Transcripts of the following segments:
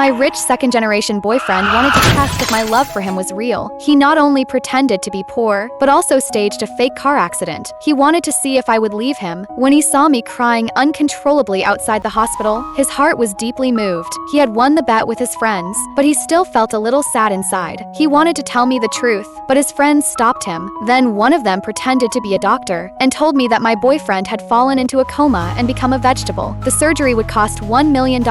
My rich second-generation boyfriend wanted to test if my love for him was real. He not only pretended to be poor, but also staged a fake car accident. He wanted to see if I would leave him. When he saw me crying uncontrollably outside the hospital, his heart was deeply moved. He had won the bet with his friends, but he still felt a little sad inside. He wanted to tell me the truth, but his friends stopped him. Then one of them pretended to be a doctor and told me that my boyfriend had fallen into a coma and become a vegetable. The surgery would cost $1 million,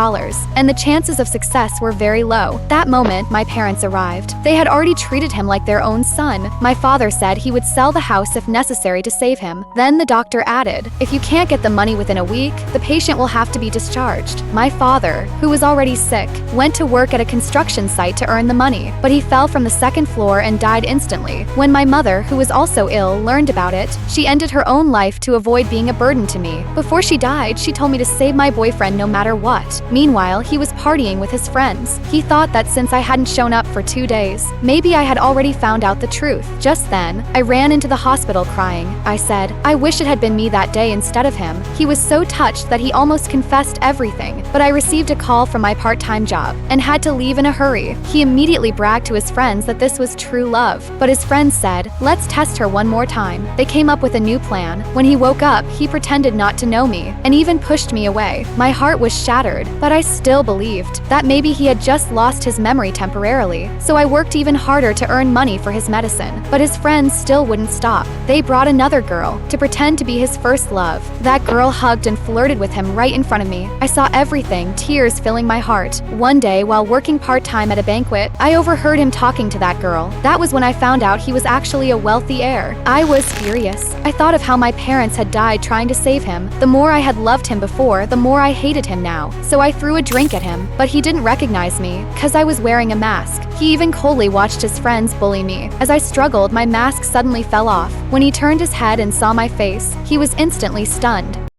and the chances of success were very low. That moment, my parents arrived. They had already treated him like their own son. My father said he would sell the house if necessary to save him. Then the doctor added, "If you can't get the money within a week, the patient will have to be discharged." My father, who was already sick, went to work at a construction site to earn the money, but he fell from the second floor and died instantly. When my mother, who was also ill, learned about it, she ended her own life to avoid being a burden to me. Before she died, she told me to save my boyfriend no matter what. Meanwhile, he was partying with his friends. He thought that since I hadn't shown up for 2 days, maybe I had already found out the truth. Just then, I ran into the hospital crying. I said, I wish it had been me that day instead of him. He was so touched that he almost confessed everything, but I received a call from my part-time job and had to leave in a hurry. He immediately bragged to his friends that this was true love, but his friends said, "Let's test her one more time." They came up with a new plan. When he woke up, he pretended not to know me and even pushed me away. My heart was shattered, but I still believed that maybe he had just lost his memory temporarily. So I worked even harder to earn money for his medicine, but his friends still wouldn't stop. They brought another girl to pretend to be his first love. That girl hugged and flirted with him right in front of me. I saw everything, tears filling my heart. One day, while working part-time at a banquet, I overheard him talking to that girl. That was when I found out he was actually a wealthy heir. I was furious. I thought of how my parents had died trying to save him. The more I had loved him before, the more I hated him now. So I threw a drink at him, but he didn't recognize me, cause I was wearing a mask. He even coldly watched his friends bully me. As I struggled, my mask suddenly fell off. When he turned his head and saw my face, he was instantly stunned.